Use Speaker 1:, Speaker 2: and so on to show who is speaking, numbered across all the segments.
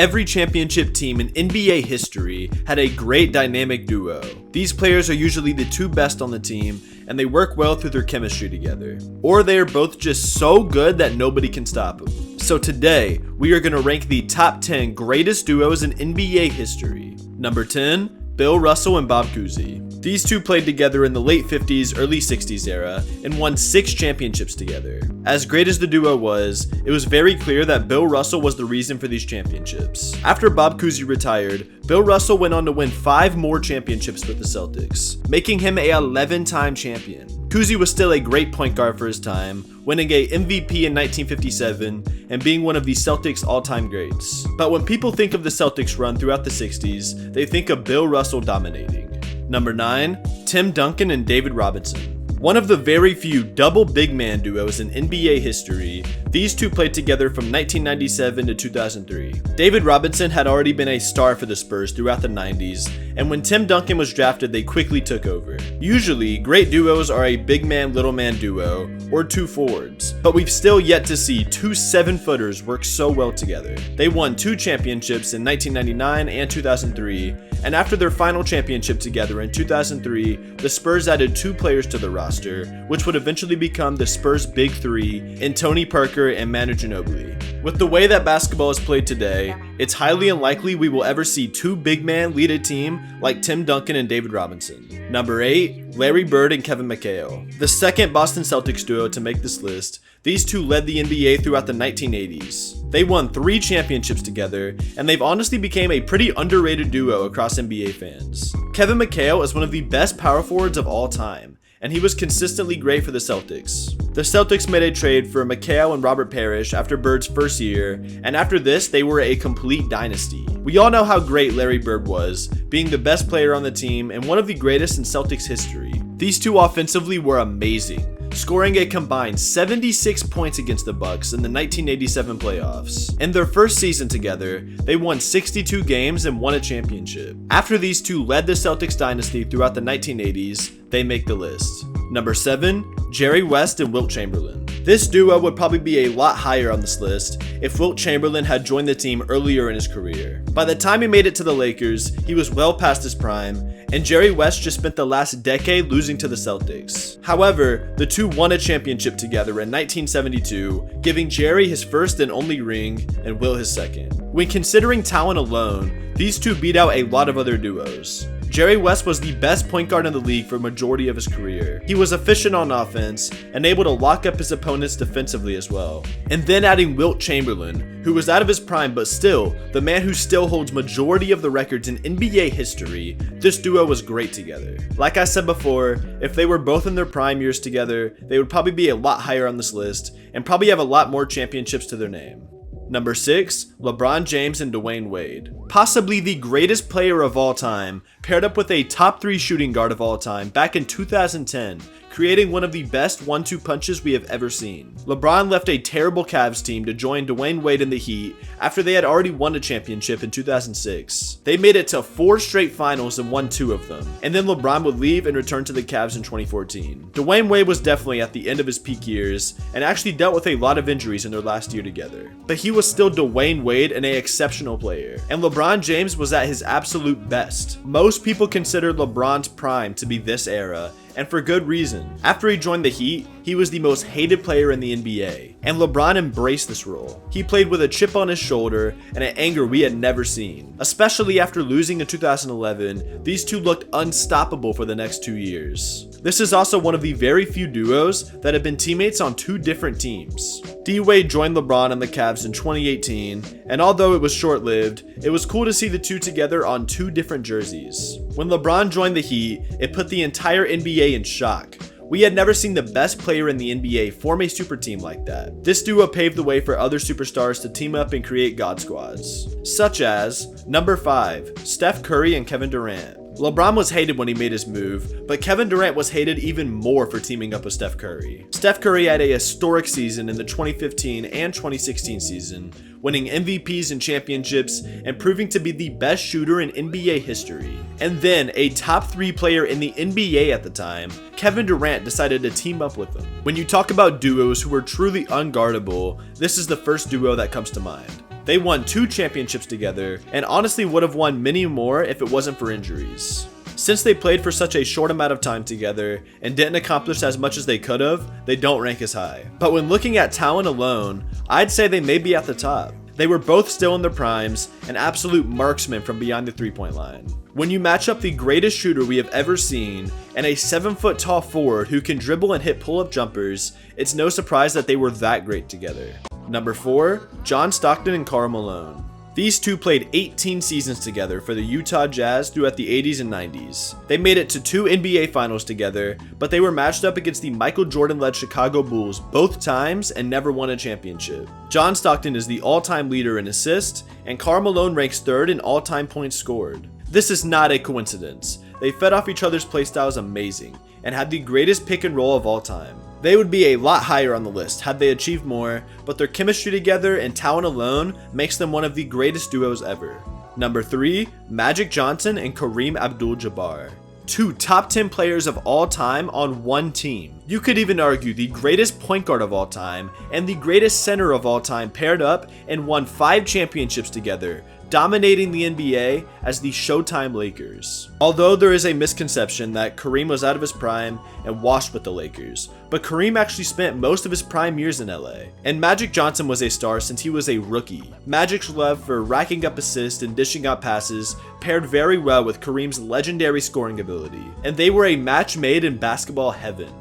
Speaker 1: every championship team in NBA history had a great dynamic duo. These players are usually the two best on the team, and they work well through their chemistry together. Or they are both just so good that nobody can stop them. So today, we are going to rank the top 10 greatest duos in NBA history. Number 10, Bill Russell and Bob Cousy. These two played together in the late 50s, early 60s era and won 6 championships together. As great as the duo was, it was very clear that Bill Russell was the reason for these championships. After Bob Cousy retired, Bill Russell went on to win 5 more championships with the Celtics, making him a 11-time champion. Cousy was still a great point guard for his time, winning a MVP in 1957 and being one of the Celtics' all-time greats. But when people think of the Celtics run throughout the 60s, they think of Bill Russell dominating. Number 9, Tim Duncan and David Robinson. One of the very few double big man duos in NBA history, these two played together from 1997 to 2003. David Robinson had already been a star for the Spurs throughout the 90s, and when Tim Duncan was drafted, they quickly took over. Usually, great duos are a big man, little man duo, or 2 forwards, but we've still yet to see 2 7-footers work so well together. They won 2 championships in 1999 and 2003, and after their final championship together in 2003, the Spurs added 2 players to the roster, which would eventually become the Spurs' Big Three in Tony Parker and Manu Ginobili. With the way that basketball is played today, it's highly unlikely we will ever see 2 big men lead a team like Tim Duncan and David Robinson. Number 8, Larry Bird and Kevin McHale. The second Boston Celtics duo to make this list, these two led the NBA throughout the 1980s. They won 3 championships together, and they've honestly become a pretty underrated duo across NBA fans. Kevin McHale is one of the best power forwards of all time, and he was consistently great for the Celtics. The Celtics made a trade for McHale and Robert Parrish after Bird's first year, and after this, they were a complete dynasty. We all know how great Larry Bird was, being the best player on the team and one of the greatest in Celtics history. These two offensively were amazing, scoring a combined 76 points against the Bucks in the 1987 playoffs. In their first season together, they won 62 games and won a championship. After these two led the Celtics dynasty throughout the 1980s, they make the list. Number 7, Jerry West and Wilt Chamberlain. This duo would probably be a lot higher on this list if Wilt Chamberlain had joined the team earlier in his career. By the time he made it to the Lakers, he was well past his prime, and Jerry West just spent the last decade losing to the Celtics. However, the two won a championship together in 1972, giving Jerry his first and only ring, and Wilt his second. When considering talent alone, these two beat out a lot of other duos. Jerry West was the best point guard in the league for a majority of his career. He was efficient on offense and able to lock up his opponents defensively as well. And then adding Wilt Chamberlain, who was out of his prime but still the man who still holds majority of the records in NBA history, this duo was great together. Like I said before, if they were both in their prime years together, they would probably be a lot higher on this list and probably have a lot more championships to their name. Number 6, LeBron James and DWade. Possibly the greatest player of all time, paired up with a top 3 shooting guard of all time back in 2010, creating one of the best 1-2 punches we have ever seen. LeBron left a terrible Cavs team to join DWade in the Heat after they had already won a championship in 2006. They made it to 4 straight finals and won 2 of them, and then LeBron would leave and return to the Cavs in 2014. DWade was definitely at the end of his peak years and actually dealt with a lot of injuries in their last year together, but he was still DWade and an exceptional player, and LeBron James was at his absolute best. Most people consider LeBron's prime to be this era, and for good reason. After he joined the Heat, he was the most hated player in the NBA, and LeBron embraced this role. He played with a chip on his shoulder and an anger we had never seen. Especially after losing in 2011, these two looked unstoppable for the next 2 years. This is also one of the very few duos that have been teammates on 2 different teams. DWade joined LeBron on the Cavs in 2018, and although it was short-lived, it was cool to see the two together on 2 different jerseys. When LeBron joined the Heat, it put the entire NBA in shock. We had never seen the best player in the NBA form a super team like that. This duo paved the way for other superstars to team up and create God Squads, such as number 5, Steph Curry and Kevin Durant. LeBron was hated when he made his move, but Kevin Durant was hated even more for teaming up with Steph Curry. Steph Curry had a historic season in the 2015 and 2016 season, winning MVPs and championships and proving to be the best shooter in NBA history. And then a top 3 player in the NBA at the time, Kevin Durant, decided to team up with him. When you talk about duos who were truly unguardable, this is the first duo that comes to mind. They won 2 championships together, and honestly would have won many more if it wasn't for injuries. Since they played for such a short amount of time together and didn't accomplish as much as they could have, they don't rank as high. But when looking at talent alone, I'd say they may be at the top. They were both still in their primes, and absolute marksmen from beyond the 3-point line. When you match up the greatest shooter we have ever seen and a 7-foot tall forward who can dribble and hit pull-up jumpers, it's no surprise that they were that great together. Number 4, John Stockton and Karl Malone. These two played 18 seasons together for the Utah Jazz throughout the 80s and 90s. They made it to 2 NBA finals together, but they were matched up against the Michael Jordan-led Chicago Bulls both times and never won a championship. John Stockton is the all-time leader in assists, and Karl Malone ranks 3rd in all-time points scored. This is not a coincidence. They fed off each other's playstyles amazing, and had the greatest pick and roll of all time. They would be a lot higher on the list had they achieved more, but their chemistry together and talent alone makes them one of the greatest duos ever. Number 3, Magic Johnson and Kareem Abdul-Jabbar. 2 top 10 players of all time on one team. You could even argue the greatest point guard of all time and the greatest center of all time paired up and won 5 championships together, dominating the NBA as the Showtime Lakers. Although there is a misconception that Kareem was out of his prime and washed with the Lakers, but Kareem actually spent most of his prime years in LA. And Magic Johnson was a star since he was a rookie. Magic's love for racking up assists and dishing out passes paired very well with Kareem's legendary scoring ability, and they were a match made in basketball heaven.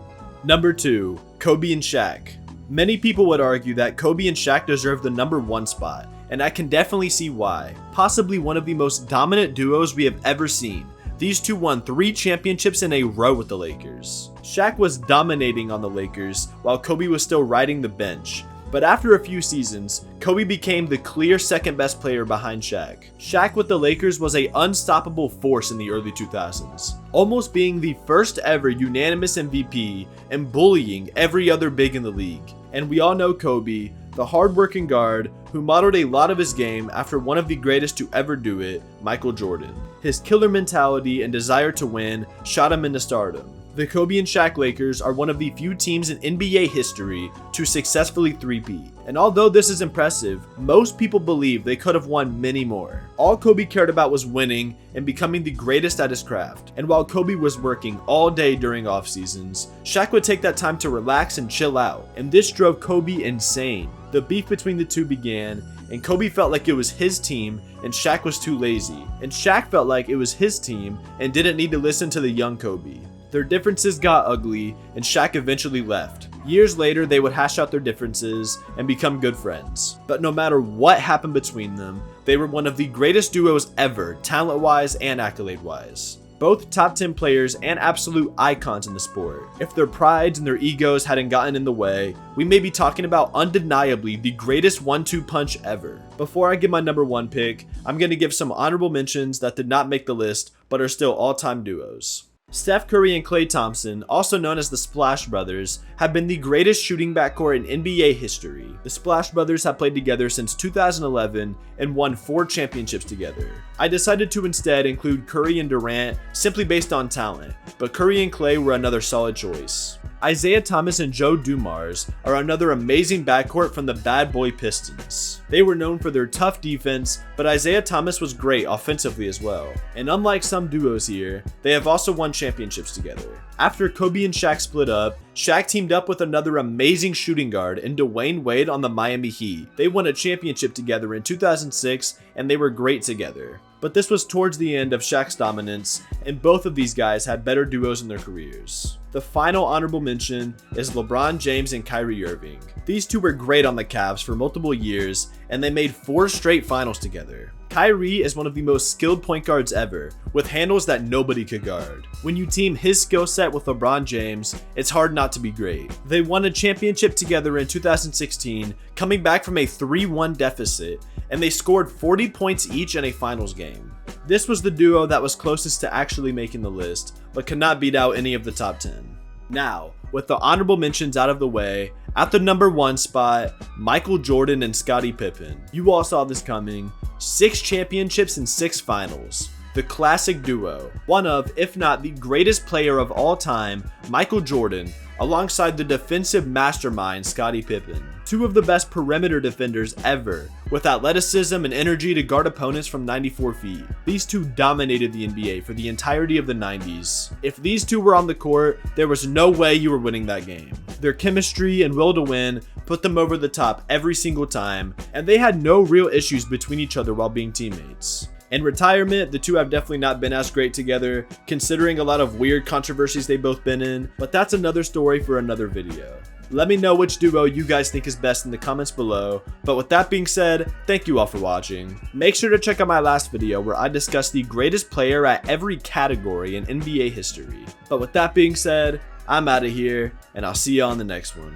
Speaker 1: Number 2, Kobe and Shaq. Many people would argue that Kobe and Shaq deserve the number 1 spot, and I can definitely see why. Possibly one of the most dominant duos we have ever seen. These two won 3 championships in a row with the Lakers. Shaq was dominating on the Lakers while Kobe was still riding the bench. But after a few seasons, Kobe became the clear second best player behind Shaq. Shaq with the Lakers was an unstoppable force in the early 2000s, almost being the first ever unanimous MVP and bullying every other big in the league. And we all know Kobe, the hard-working guard who modeled a lot of his game after one of the greatest to ever do it, Michael Jordan. His killer mentality and desire to win shot him into stardom. The Kobe and Shaq Lakers are one of the few teams in NBA history to successfully three-peat. And although this is impressive, most people believe they could have won many more. All Kobe cared about was winning and becoming the greatest at his craft. And while Kobe was working all day during off seasons, Shaq would take that time to relax and chill out. And this drove Kobe insane. The beef between the two began, and Kobe felt like it was his team and Shaq was too lazy. And Shaq felt like it was his team and didn't need to listen to the young Kobe. Their differences got ugly, and Shaq eventually left. Years later, they would hash out their differences and become good friends. But no matter what happened between them, they were one of the greatest duos ever, talent-wise and accolade-wise. Both top 10 players and absolute icons in the sport. If their prides and their egos hadn't gotten in the way, we may be talking about undeniably the greatest 1-2 punch ever. Before I give my number 1 pick, I'm going to give some honorable mentions that did not make the list, but are still all-time duos. Steph Curry and Klay Thompson, also known as the Splash Brothers, have been the greatest shooting backcourt in NBA history. The Splash Brothers have played together since 2011 and won 4 championships together. I decided to instead include Curry and Durant simply based on talent, but Curry and Klay were another solid choice. Isaiah Thomas and Joe Dumars are another amazing backcourt from the Bad Boy Pistons. They were known for their tough defense, but Isaiah Thomas was great offensively as well. And unlike some duos here, they have also won championships together. After Kobe and Shaq split up, Shaq teamed up with another amazing shooting guard in DWade on the Miami Heat. They won a championship together in 2006, and they were great together. But this was towards the end of Shaq's dominance, and both of these guys had better duos in their careers. The final honorable mention is LeBron James and Kyrie Irving. These two were great on the Cavs for multiple years, and they made 4 straight finals together. Kyrie is one of the most skilled point guards ever, with handles that nobody could guard. When you team his skill set with LeBron James, it's hard not to be great. They won a championship together in 2016, coming back from a 3-1 deficit, and they scored 40 points each in a finals game. This was the duo that was closest to actually making the list, but could not beat out any of the top 10. Now, with the honorable mentions out of the way, at the number 1 spot, Michael Jordan and Scottie Pippen. You all saw this coming. 6 championships and 6 finals. The classic duo. One of, if not the greatest player of all time, Michael Jordan, alongside the defensive mastermind Scottie Pippen. Two of the best perimeter defenders ever, with athleticism and energy to guard opponents from 94 feet. These two dominated the NBA for the entirety of the 90s. If these two were on the court, there was no way you were winning that game. Their chemistry and will to win put them over the top every single time, and they had no real issues between each other while being teammates. In retirement, the two have definitely not been as great together, considering a lot of weird controversies they've both been in, but that's another story for another video. Let me know which duo you guys think is best in the comments below, but with that being said, thank you all for watching. Make sure to check out my last video where I discuss the greatest player at every category in NBA history. But with that being said, I'm out of here, and I'll see you on the next one.